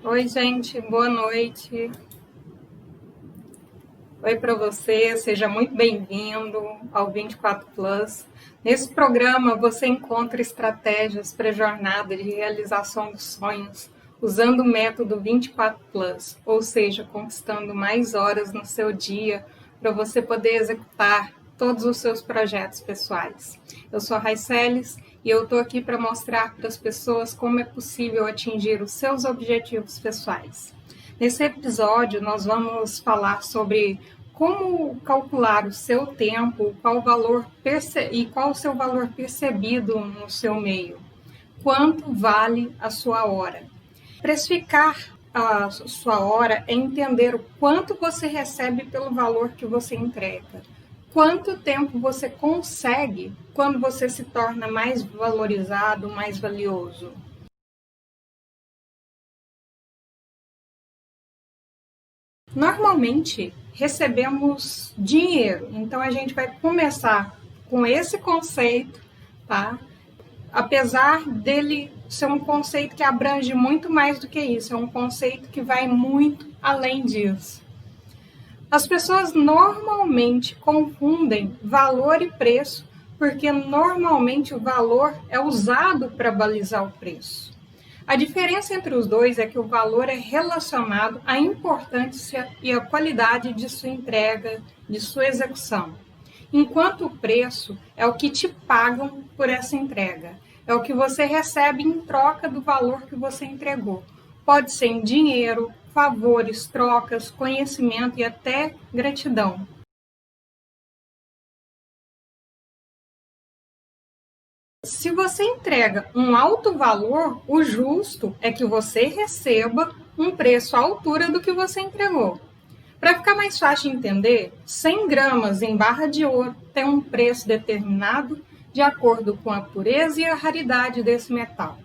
Oi, gente, boa noite. Oi para você, seja muito bem-vindo ao 24 Plus. Nesse programa você encontra estratégias para a jornada de realização dos sonhos usando o método 24 Plus, ou seja, conquistando mais horas no seu dia para você poder executar todos os seus projetos pessoais. Eu sou a Raiceles e eu estou aqui para mostrar para as pessoas como é possível atingir os seus objetivos pessoais. Nesse episódio, nós vamos falar sobre como calcular o seu tempo, qual o seu valor percebido no seu meio, quanto vale a sua hora. Precificar a sua hora é entender o quanto você recebe pelo valor que você entrega. Quanto tempo você consegue quando você se torna mais valorizado, mais valioso. Normalmente, recebemos dinheiro, então a gente vai começar com esse conceito, tá? Apesar dele ser um conceito que abrange muito mais do que isso, é um conceito que vai muito além disso. As pessoas normalmente confundem valor e preço, porque normalmente o valor é usado para balizar o preço. A diferença entre os dois é que o valor é relacionado à importância e à qualidade de sua entrega, de sua execução, enquanto o preço é o que te pagam por essa entrega, é o que você recebe em troca do valor que você entregou. Pode ser em dinheiro, favores, trocas, conhecimento e até gratidão. Se você entrega um alto valor, o justo é que você receba um preço à altura do que você entregou. Para ficar mais fácil de entender, 100 gramas em barra de ouro tem um preço determinado de acordo com a pureza e a raridade desse metal.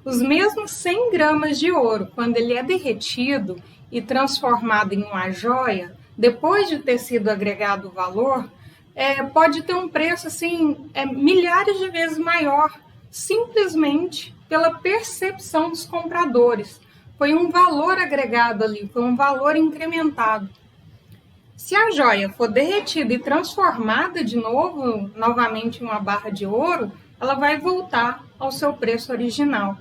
Os mesmos 100 gramas de ouro, quando ele é derretido e transformado em uma joia, depois de ter sido agregado o valor, pode ter um preço assim, milhares de vezes maior, simplesmente pela percepção dos compradores. Foi um valor agregado ali, foi um valor incrementado. Se a joia for derretida e transformada de novo, novamente em uma barra de ouro, ela vai voltar ao seu preço original.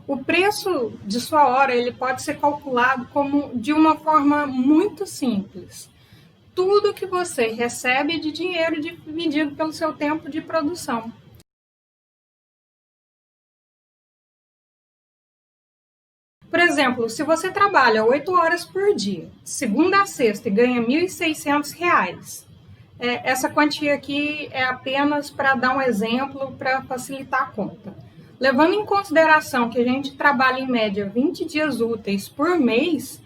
O preço de sua hora ele pode ser calculado de uma forma muito simples. Tudo que você recebe de dinheiro dividido pelo seu tempo de produção. Por exemplo, se você trabalha 8 horas por dia, segunda a sexta, e ganha R$ 1.600, essa quantia aqui é apenas para dar um exemplo, para facilitar a conta. Levando em consideração que a gente trabalha em média 20 dias úteis por mês,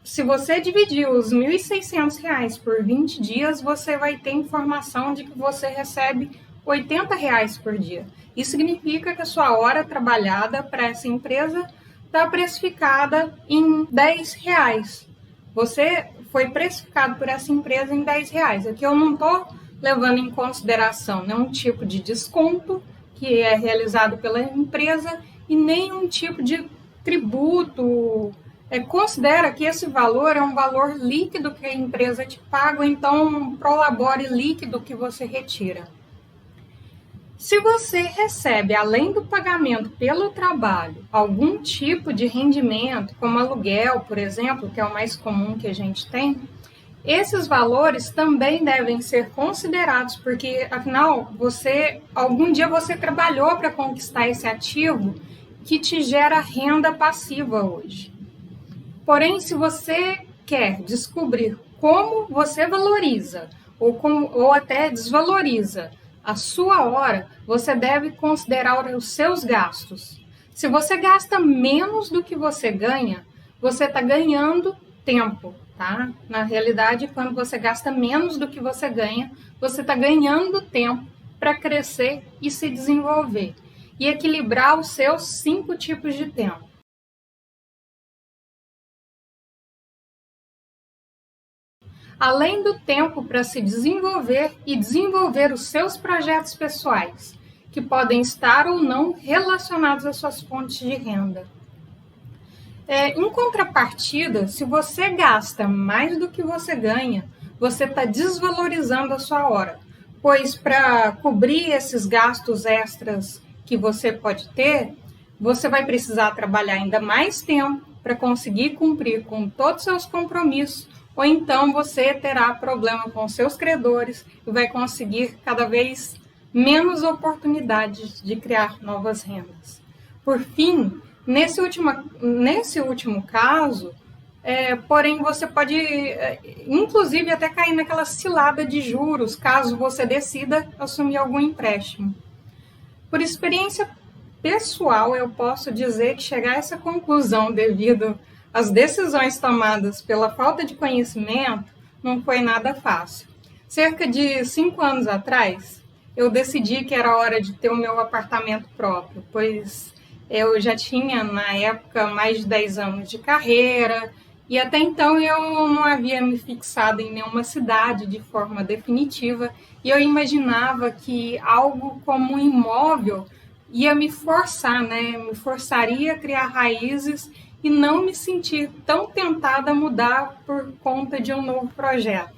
se você dividir os R$ 1.600 por 20 dias, você vai ter informação de que você recebe R$ 80 por dia. Isso significa que a sua hora trabalhada para essa empresa está precificada em R$ 10. Você foi precificado por essa empresa em R$ 10. Aqui eu não estou levando em consideração nenhum tipo de desconto que é realizado pela empresa e nenhum tipo de tributo. Considera que esse valor é um valor líquido que a empresa te paga, ou então um prolabore líquido que você retira. Se você recebe, além do pagamento pelo trabalho, algum tipo de rendimento, como aluguel, por exemplo, que é o mais comum que a gente tem, esses valores também devem ser considerados, porque, afinal, algum dia você trabalhou para conquistar esse ativo que te gera renda passiva hoje. Porém, se você quer descobrir como você valoriza ou até desvaloriza a sua hora, você deve considerar os seus gastos. Se você gasta menos do que você ganha, você está ganhando tempo, tá? Na realidade, quando você gasta menos do que você ganha, você está ganhando tempo para crescer e se desenvolver e equilibrar os seus 5 tipos de tempo. Além do tempo para se desenvolver e desenvolver os seus projetos pessoais, que podem estar ou não relacionados às suas fontes de renda. Em contrapartida, se você gasta mais do que você ganha, você está desvalorizando a sua hora, pois para cobrir esses gastos extras que você pode ter, você vai precisar trabalhar ainda mais tempo para conseguir cumprir com todos os seus compromissos, ou então você terá problema com seus credores e vai conseguir cada vez menos oportunidades de criar novas rendas. Por fim, nesse último caso, porém, você pode, inclusive, até cair naquela cilada de juros, caso você decida assumir algum empréstimo. Por experiência pessoal, eu posso dizer que chegar a essa conclusão devido às decisões tomadas pela falta de conhecimento não foi nada fácil. Cerca de 5 anos atrás, eu decidi que era hora de ter o meu apartamento próprio, pois eu já tinha, na época, mais de 10 anos de carreira e até então eu não havia me fixado em nenhuma cidade de forma definitiva e eu imaginava que algo como um imóvel ia me forçar, né? Me forçaria a criar raízes e não me sentir tão tentada a mudar por conta de um novo projeto.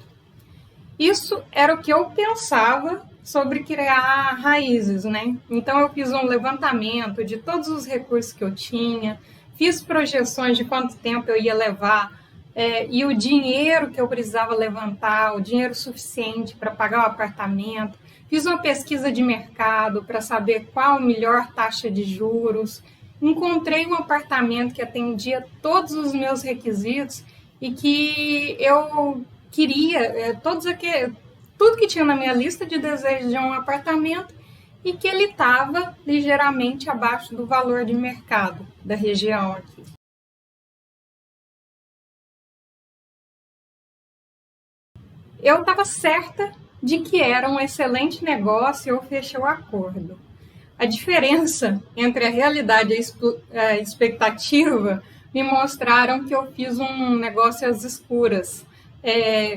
Isso era o que eu pensava sobre criar raízes, né? Então eu fiz um levantamento de todos os recursos que eu tinha, fiz projeções de quanto tempo eu ia levar e o dinheiro que eu precisava levantar, o dinheiro suficiente para pagar o apartamento. Fiz uma pesquisa de mercado para saber qual a melhor taxa de juros. Encontrei um apartamento que atendia todos os meus requisitos e que eu queria, tudo que tinha na minha lista de desejos de um apartamento e que ele estava ligeiramente abaixo do valor de mercado da região aqui. Eu estava certa de que era um excelente negócio e eu fechei o acordo. A diferença entre a realidade e a expectativa me mostraram que eu fiz um negócio às escuras,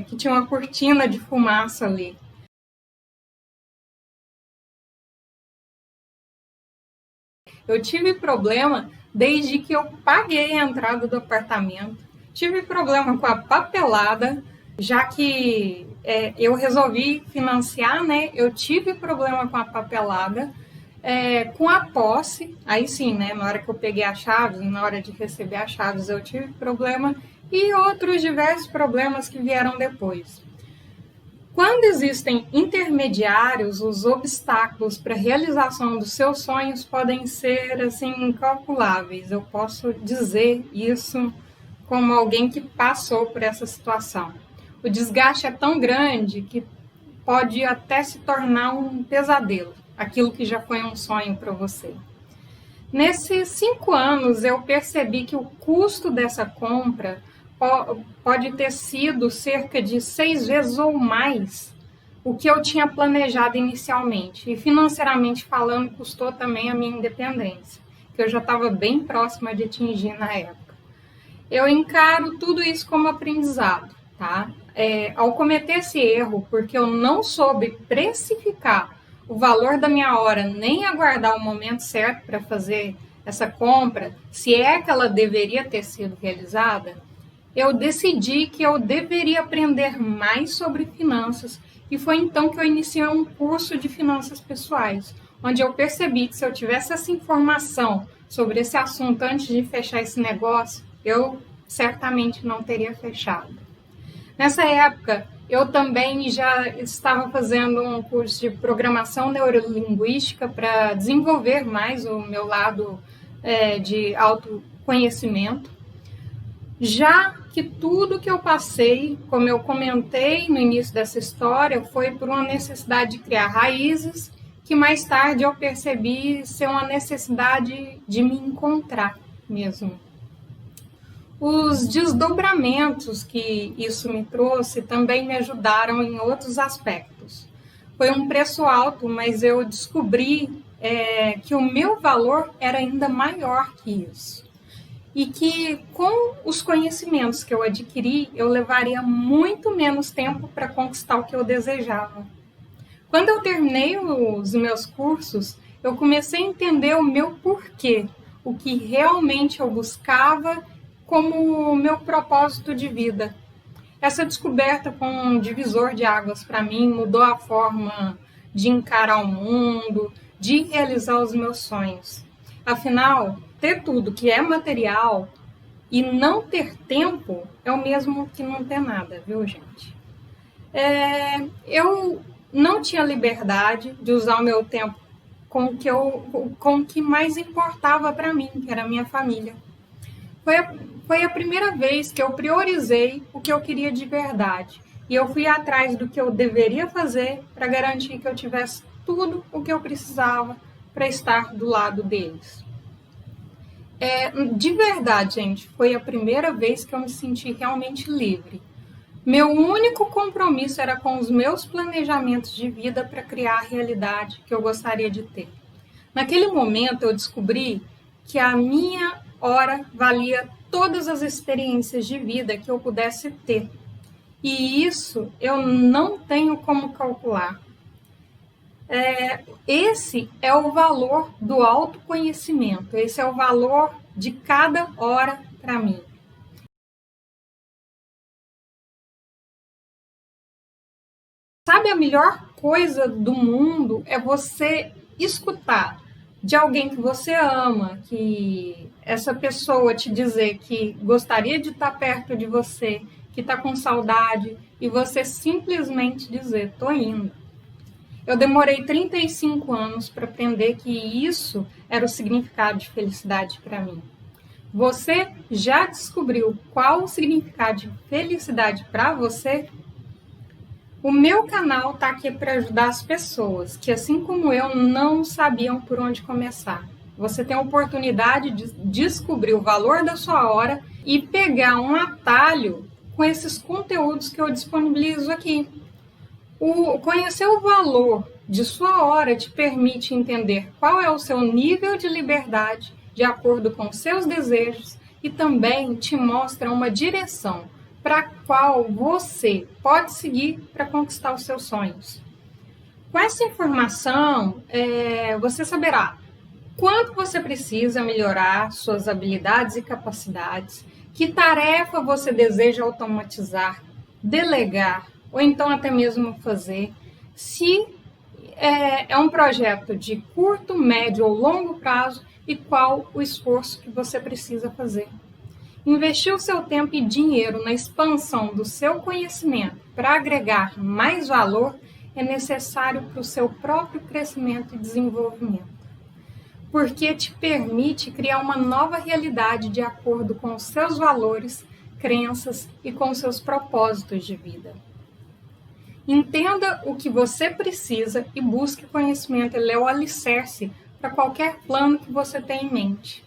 que tinha uma cortina de fumaça ali. Eu tive problema desde que eu paguei a entrada do apartamento, tive problema com a papelada, já que eu resolvi financiar, né? Eu tive problema com a papelada, com a posse, aí sim, né? Na hora que eu peguei as chaves, na hora de receber as chaves, eu tive problema e outros diversos problemas que vieram depois. Quando existem intermediários, os obstáculos para a realização dos seus sonhos podem ser assim incalculáveis. Eu posso dizer isso como alguém que passou por essa situação. O desgaste é tão grande que pode até se tornar um pesadelo, aquilo que já foi um sonho para você. Nesses 5 anos, eu percebi que o custo dessa compra pode ter sido cerca de 6 vezes ou mais o que eu tinha planejado inicialmente. E financeiramente falando, custou também a minha independência, que eu já estava bem próxima de atingir na época. Eu encaro tudo isso como aprendizado, tá? Ao cometer esse erro, porque eu não soube precificar o valor da minha hora, nem aguardar o momento certo para fazer essa compra, se é que ela deveria ter sido realizada, eu decidi que eu deveria aprender mais sobre finanças e foi então que eu iniciei um curso de finanças pessoais, onde eu percebi que se eu tivesse essa informação sobre esse assunto antes de fechar esse negócio, eu certamente não teria fechado. Nessa época, eu também já estava fazendo um curso de programação neurolinguística para desenvolver mais o meu lado de autoconhecimento. Já que tudo que eu passei, como eu comentei no início dessa história, foi por uma necessidade de criar raízes, que mais tarde eu percebi ser uma necessidade de me encontrar mesmo. Os desdobramentos que isso me trouxe também me ajudaram em outros aspectos. Foi um preço alto, mas eu descobri que o meu valor era ainda maior que isso. E que com os conhecimentos que eu adquiri, eu levaria muito menos tempo para conquistar o que eu desejava. Quando eu terminei os meus cursos, eu comecei a entender o meu porquê, o que realmente eu buscava como meu propósito de vida. Essa descoberta com um divisor de águas para mim mudou a forma de encarar o mundo, de realizar os meus sonhos. Afinal, ter tudo que é material e não ter tempo é o mesmo que não ter nada, viu, gente? Eu não tinha liberdade de usar o meu tempo com o que mais importava para mim, que era a minha família. Foi a primeira vez que eu priorizei o que eu queria de verdade. E eu fui atrás do que eu deveria fazer para garantir que eu tivesse tudo o que eu precisava para estar do lado deles. De verdade, gente, foi a primeira vez que eu me senti realmente livre. Meu único compromisso era com os meus planejamentos de vida para criar a realidade que eu gostaria de ter. Naquele momento, eu descobri que a minha hora valia todas as experiências de vida que eu pudesse ter. E isso eu não tenho como calcular. Esse é o valor do autoconhecimento, esse é o valor de cada hora para mim. Sabe, a melhor coisa do mundo é você escutar de alguém que você ama, que essa pessoa te dizer que gostaria de estar perto de você, que está com saudade, e você simplesmente dizer, tô indo. Eu demorei 35 anos para aprender que isso era o significado de felicidade para mim. Você já descobriu qual o significado de felicidade para você? O meu canal está aqui para ajudar as pessoas que, assim como eu, não sabiam por onde começar. Você tem a oportunidade de descobrir o valor da sua hora e pegar um atalho com esses conteúdos que eu disponibilizo aqui. Conhecer o valor de sua hora te permite entender qual é o seu nível de liberdade de acordo com seus desejos e também te mostra uma direção para a qual você pode seguir para conquistar os seus sonhos. Com essa informação, você saberá quanto você precisa melhorar suas habilidades e capacidades, que tarefa você deseja automatizar, delegar ou então até mesmo fazer, se é um projeto de curto, médio ou longo prazo e qual o esforço que você precisa fazer. Investir o seu tempo e dinheiro na expansão do seu conhecimento para agregar mais valor é necessário para o seu próprio crescimento e desenvolvimento, porque te permite criar uma nova realidade de acordo com os seus valores, crenças e com seus propósitos de vida. Entenda o que você precisa e busque conhecimento, ele é o alicerce para qualquer plano que você tem em mente.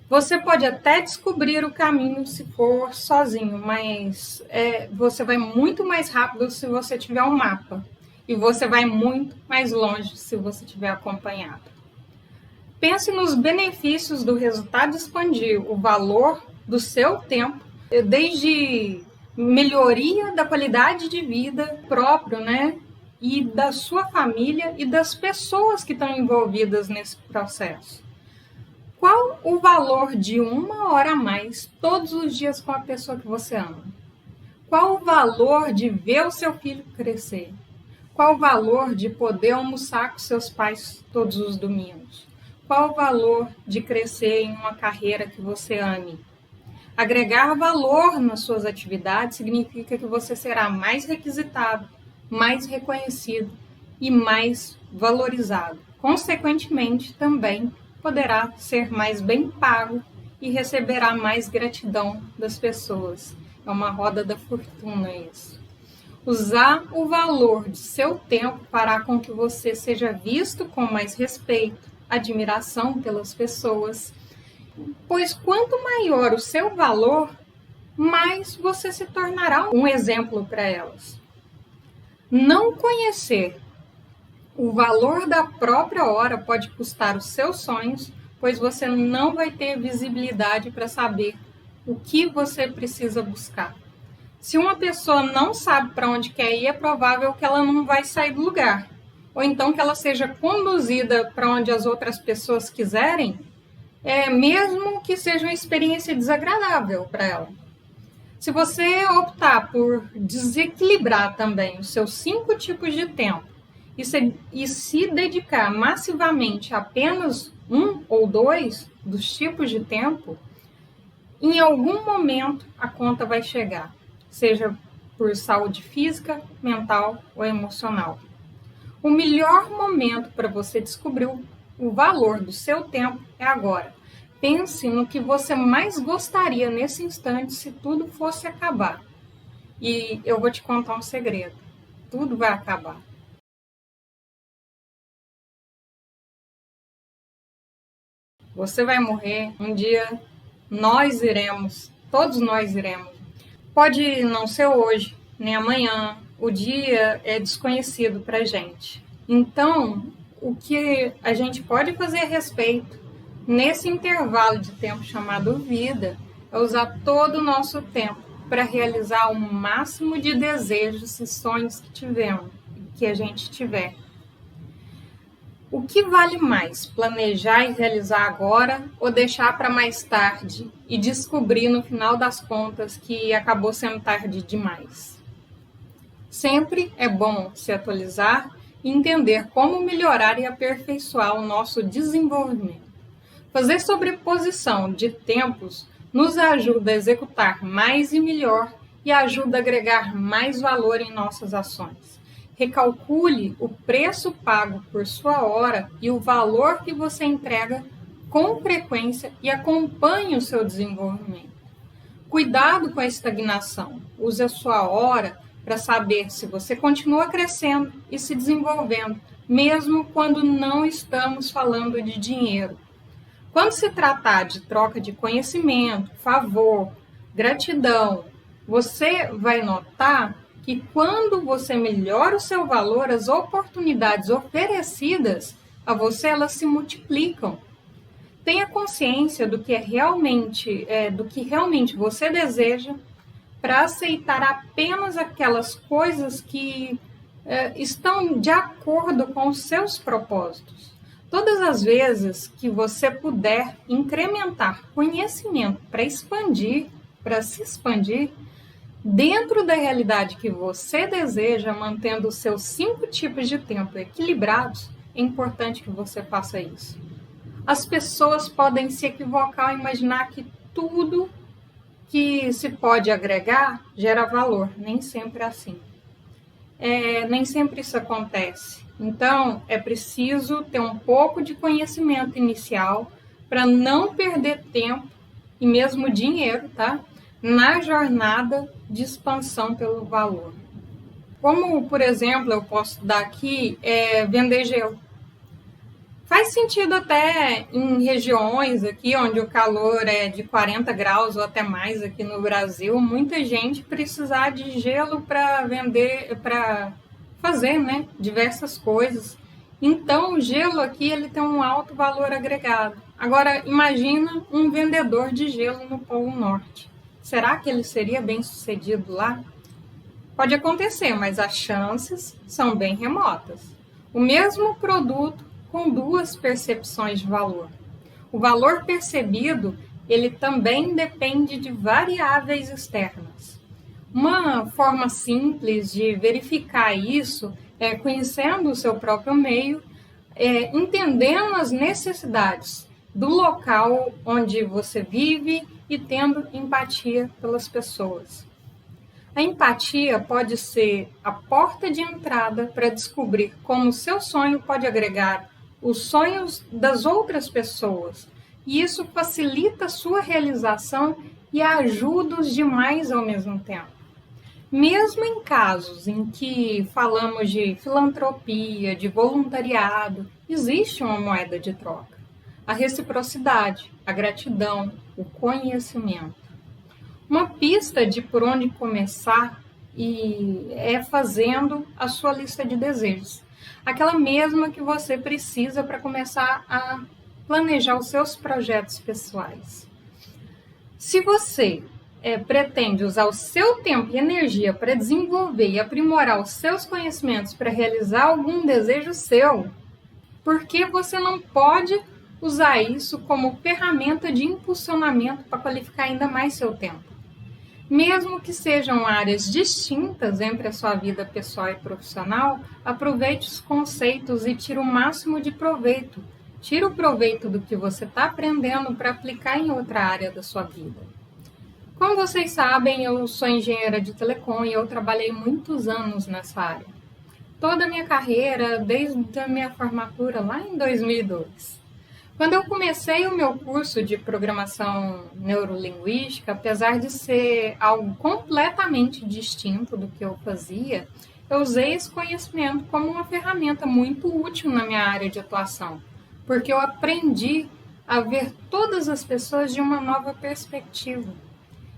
Você pode até descobrir o caminho se for sozinho, mas você vai muito mais rápido se você tiver um mapa. E você vai muito mais longe se você tiver acompanhado. Pense nos benefícios do resultado expandir o valor do seu tempo, desde melhoria da qualidade de vida próprio, né? E da sua família e das pessoas que estão envolvidas nesse processo. Qual o valor de 1 hora a mais todos os dias com a pessoa que você ama? Qual o valor de ver o seu filho crescer? Qual o valor de poder almoçar com seus pais todos os domingos? Qual o valor de crescer em uma carreira que você ame? Agregar valor nas suas atividades significa que você será mais requisitado, mais reconhecido e mais valorizado. Consequentemente, também poderá ser mais bem pago e receberá mais gratidão das pessoas. É uma roda da fortuna isso. Usar o valor de seu tempo fará com que você seja visto com mais respeito, admiração pelas pessoas, pois quanto maior o seu valor, mais você se tornará um exemplo para elas. Não conhecer o valor da própria hora pode custar os seus sonhos, pois você não vai ter visibilidade para saber o que você precisa buscar. Se uma pessoa não sabe para onde quer ir, é provável que ela não vai sair do lugar. Ou então que ela seja conduzida para onde as outras pessoas quiserem, mesmo que seja uma experiência desagradável para ela. Se você optar por desequilibrar também os seus 5 tipos de tempo e se dedicar massivamente a apenas um ou dois dos tipos de tempo, em algum momento a conta vai chegar, seja por saúde física, mental ou emocional. O melhor momento para você descobrir o valor do seu tempo é agora. Pense no que você mais gostaria nesse instante se tudo fosse acabar. E eu vou te contar um segredo. Tudo vai acabar. Você vai morrer, um dia todos nós iremos. Pode não ser hoje, nem amanhã. O dia é desconhecido para a gente. Então, o que a gente pode fazer a respeito nesse intervalo de tempo chamado vida é usar todo o nosso tempo para realizar o máximo de desejos e sonhos que a gente tiver. O que vale mais, planejar e realizar agora ou deixar para mais tarde e descobrir no final das contas que acabou sendo tarde demais? Sempre é bom se atualizar e entender como melhorar e aperfeiçoar o nosso desenvolvimento. Fazer sobreposição de tempos nos ajuda a executar mais e melhor e ajuda a agregar mais valor em nossas ações. Recalcule o preço pago por sua hora e o valor que você entrega com frequência e acompanhe o seu desenvolvimento. Cuidado com a estagnação. Use a sua hora para saber se você continua crescendo e se desenvolvendo, mesmo quando não estamos falando de dinheiro. Quando se tratar de troca de conhecimento, favor, gratidão, você vai notar que quando você melhora o seu valor, as oportunidades oferecidas a você, elas se multiplicam. Tenha consciência do que realmente você deseja para aceitar apenas aquelas coisas que estão de acordo com os seus propósitos. Todas as vezes que você puder incrementar conhecimento para se expandir, dentro da realidade que você deseja, mantendo os seus 5 tipos de tempo equilibrados, é importante que você faça isso. As pessoas podem se equivocar ao imaginar que tudo que se pode agregar gera valor. Nem sempre é assim. Nem sempre isso acontece. Então, é preciso ter um pouco de conhecimento inicial para não perder tempo e mesmo dinheiro, tá? Na jornada de expansão pelo valor. Como, por exemplo, eu posso dar aqui, vender gelo. Faz sentido até em regiões aqui onde o calor é de 40 graus ou até mais aqui no Brasil, muita gente precisar de gelo para vender, para fazer, né, diversas coisas. Então, o gelo aqui ele tem um alto valor agregado. Agora, imagina um vendedor de gelo no Polo Norte. Será que ele seria bem sucedido lá? Pode acontecer, mas as chances são bem remotas. O mesmo produto com 2 percepções de valor. O valor percebido, ele também depende de variáveis externas. Uma forma simples de verificar isso é conhecendo o seu próprio meio, entendendo as necessidades do local onde você vive e tendo empatia pelas pessoas. A empatia pode ser a porta de entrada para descobrir como o seu sonho pode agregar os sonhos das outras pessoas. E isso facilita a sua realização e ajuda os demais ao mesmo tempo. Mesmo em casos em que falamos de filantropia, de voluntariado, existe uma moeda de troca. A reciprocidade, a gratidão, o conhecimento. Uma pista de por onde começar é fazendo a sua lista de desejos. Aquela mesma que você precisa para começar a planejar os seus projetos pessoais. Se você pretende usar o seu tempo e energia para desenvolver e aprimorar os seus conhecimentos para realizar algum desejo seu, por que você não pode usar isso como ferramenta de impulsionamento para qualificar ainda mais seu tempo. Mesmo que sejam áreas distintas entre a sua vida pessoal e profissional, aproveite os conceitos e tire o máximo de proveito. Tire o proveito do que você está aprendendo para aplicar em outra área da sua vida. Como vocês sabem, eu sou engenheira de telecom e eu trabalhei muitos anos nessa área. Toda a minha carreira, desde a minha formatura lá em 2002. Quando eu comecei o meu curso de programação neurolinguística, apesar de ser algo completamente distinto do que eu fazia, eu usei esse conhecimento como uma ferramenta muito útil na minha área de atuação, porque eu aprendi a ver todas as pessoas de uma nova perspectiva.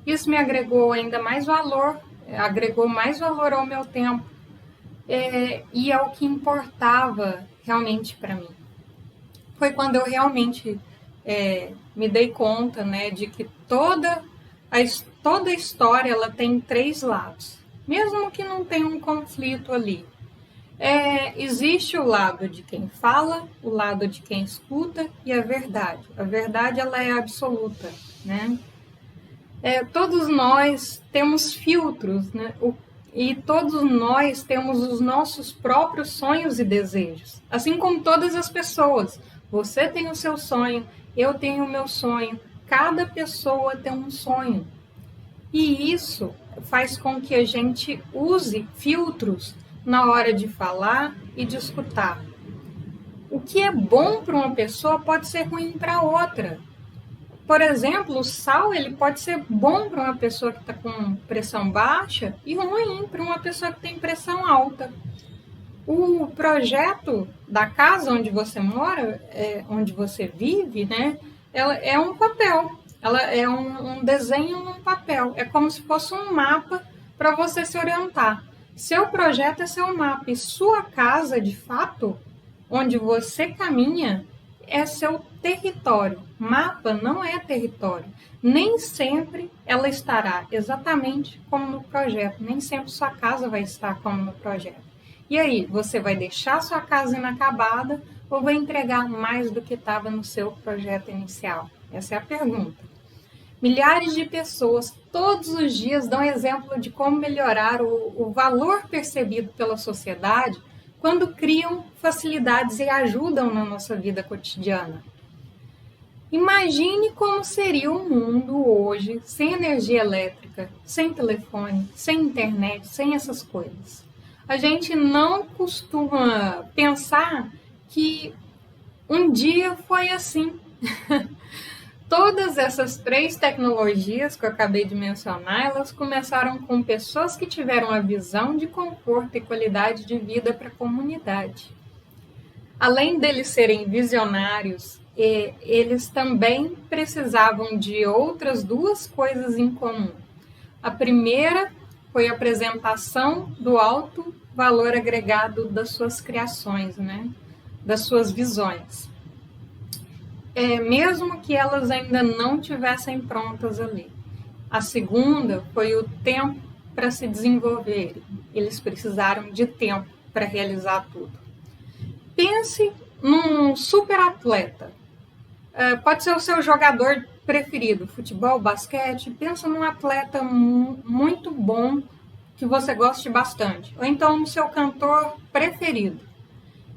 Isso me agregou ainda mais valor, agregou mais valor ao meu tempo, e é o que importava realmente para mim. Foi quando eu realmente me dei conta, né, de que toda a história ela tem 3 lados, mesmo que não tenha um conflito ali. Existe o lado de quem fala, o lado de quem escuta e a verdade. A verdade ela é absoluta, né? Todos nós temos filtros, né? E todos nós temos os nossos próprios sonhos e desejos, assim como todas as pessoas. Você tem o seu sonho, eu tenho o meu sonho, cada pessoa tem um sonho. E isso faz com que a gente use filtros na hora de falar e de escutar. O que é bom para uma pessoa pode ser ruim para outra. Por exemplo, o sal ele pode ser bom para uma pessoa que está com pressão baixa e ruim para uma pessoa que tem pressão alta. O projeto da casa onde você mora, onde você vive, né? Ela é um papel, ela é um desenho num papel. É como se fosse um mapa para você se orientar. Seu projeto é seu mapa e sua casa, de fato, onde você caminha, é seu território. Mapa não é território. Nem sempre ela estará exatamente como no projeto. Nem sempre sua casa vai estar como no projeto. E aí, você vai deixar sua casa inacabada ou vai entregar mais do que estava no seu projeto inicial? Essa é a pergunta. Milhares de pessoas todos os dias dão exemplo de como melhorar o valor percebido pela sociedade quando criam facilidades e ajudam na nossa vida cotidiana. Imagine como seria o mundo hoje sem energia elétrica, sem telefone, sem internet, sem essas coisas. A gente não costuma pensar que um dia foi assim. Todas essas 3 tecnologias que eu acabei de mencionar, elas começaram com pessoas que tiveram a visão de conforto e qualidade de vida para a comunidade. Além deles serem visionários, eles também precisavam de outras 2 coisas em comum. A primeira foi a apresentação do alto valor agregado das suas criações, né? Das suas visões. Mesmo que elas ainda não tivessem prontas ali. A segunda foi o tempo para se desenvolverem. Eles precisaram de tempo para realizar tudo. Pense num super atleta. Pode ser o seu jogador preferido, futebol, basquete. Pensa num atleta muito bom que você goste bastante. Ou então no seu cantor preferido.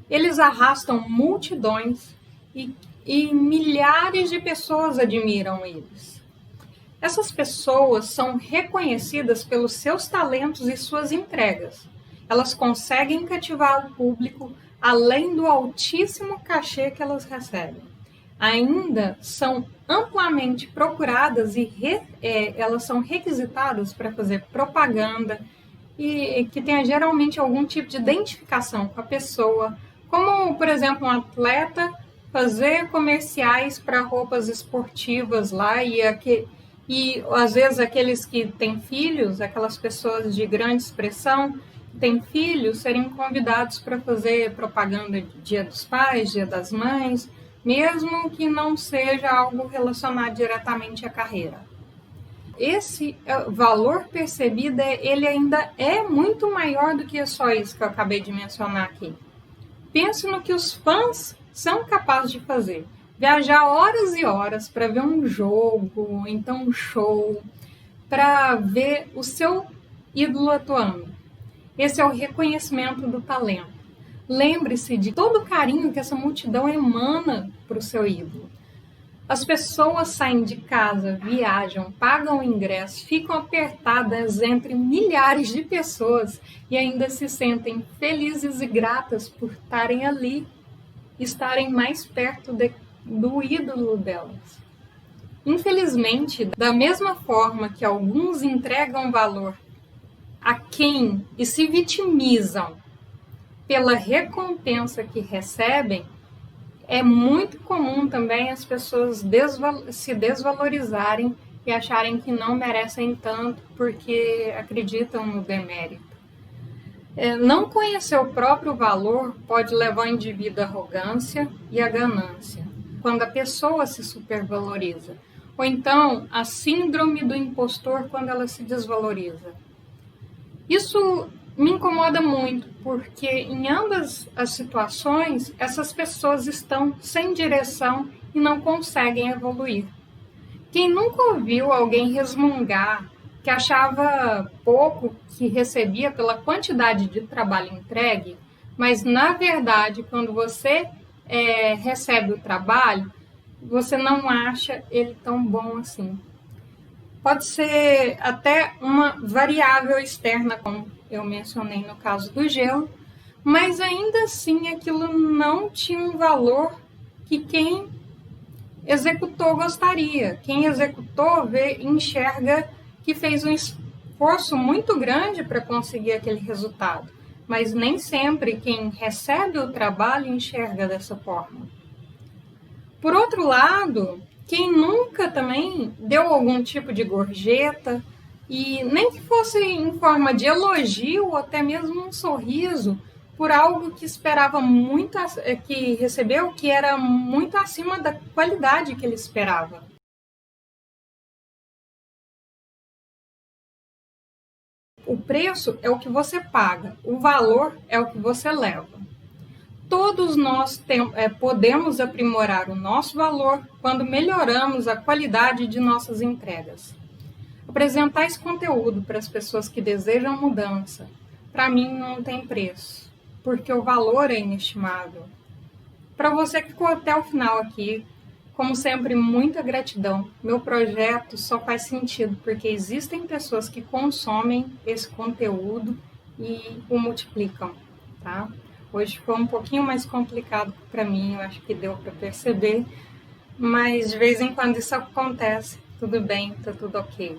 Eles arrastam multidões e milhares de pessoas admiram eles. Essas pessoas são reconhecidas pelos seus talentos e suas entregas. Elas conseguem cativar o público além do altíssimo cachê que elas recebem. Ainda são amplamente procuradas e elas são requisitadas para fazer propaganda e que tenha geralmente algum tipo de identificação com a pessoa, como, por exemplo, um atleta fazer comerciais para roupas esportivas lá e às vezes aqueles que têm filhos, aquelas pessoas de grande expressão, têm filhos, serem convidados para fazer propaganda de Dia dos Pais, Dia das Mães, mesmo que não seja algo relacionado diretamente à carreira. Esse valor percebido, ele ainda é muito maior do que só isso que eu acabei de mencionar aqui. Pense no que os fãs são capazes de fazer. viajar horas e horas para ver um jogo, então um show, para ver o seu ídolo atuando. Esse é o reconhecimento do talento. Lembre-se de todo o carinho que essa multidão emana para o seu ídolo. As pessoas saem de casa, viajam, pagam o ingresso, ficam apertadas entre milhares de pessoas e ainda se sentem felizes e gratas por estarem ali, estarem mais perto do ídolo delas. Infelizmente, da mesma forma que alguns entregam valor a quem e se vitimizam pela recompensa que recebem, é muito comum também as pessoas se desvalorizarem e acharem que não merecem tanto porque acreditam no demérito. Não conhecer o próprio valor pode levar o indivíduo à arrogância e à ganância, quando a pessoa se supervaloriza, ou então a síndrome do impostor quando ela se desvaloriza. Isso me incomoda muito, porque em ambas as situações, essas pessoas estão sem direção e não conseguem evoluir. Quem nunca ouviu alguém resmungar que achava pouco que recebia pela quantidade de trabalho entregue, mas na verdade, quando você recebe o trabalho, você não acha ele tão bom assim. Pode ser até uma variável externa, como eu mencionei no caso do gelo, mas ainda assim aquilo não tinha um valor que quem executou gostaria. Quem executou enxerga que fez um esforço muito grande para conseguir aquele resultado, mas nem sempre quem recebe o trabalho enxerga dessa forma. Por outro lado, quem nunca também deu algum tipo de gorjeta, e nem que fosse em forma de elogio ou até mesmo um sorriso, por algo que esperava muito, que recebeu, que era muito acima da qualidade que ele esperava. O preço é o que você paga, o valor é o que você leva. Todos nós podemos aprimorar o nosso valor quando melhoramos a qualidade de nossas entregas. Apresentar esse conteúdo para as pessoas que desejam mudança, para mim não tem preço, porque o valor é inestimável. Para você que ficou até o final aqui, como sempre, muita gratidão. Meu projeto só faz sentido porque existem pessoas que consomem esse conteúdo e o multiplicam, tá? Hoje foi um pouquinho mais complicado para mim, eu acho que deu para perceber, mas de vez em quando isso acontece, tudo bem, tá tudo ok.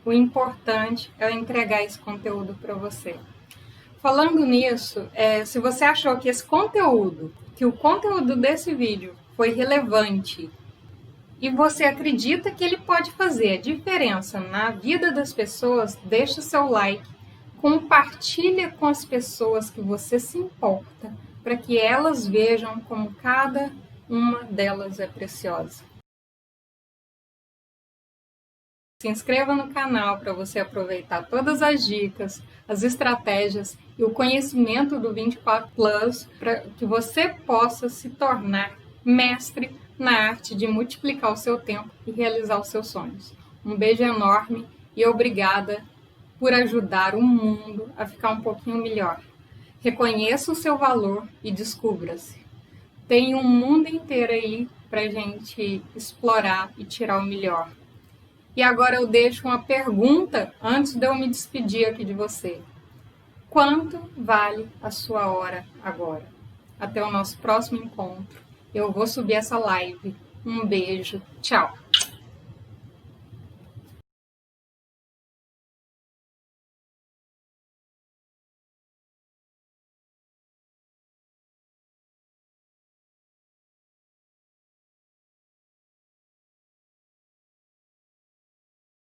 O importante é eu entregar esse conteúdo para você. Falando nisso, se você achou que que o conteúdo desse vídeo foi relevante e você acredita que ele pode fazer a diferença na vida das pessoas, deixa o seu like, compartilha com as pessoas que você se importa, para que elas vejam como cada uma delas é preciosa. Se inscreva no canal para você aproveitar todas as dicas, as estratégias e o conhecimento do 24 Plus para que você possa se tornar mestre na arte de multiplicar o seu tempo e realizar os seus sonhos. Um beijo enorme e obrigada por ajudar o mundo a ficar um pouquinho melhor. Reconheça o seu valor e descubra-se. Tem um mundo inteiro aí para a gente explorar e tirar o melhor. E agora eu deixo uma pergunta antes de eu me despedir aqui de você. Quanto vale a sua hora agora? Até o nosso próximo encontro. Eu vou subir essa live. Um beijo. Tchau.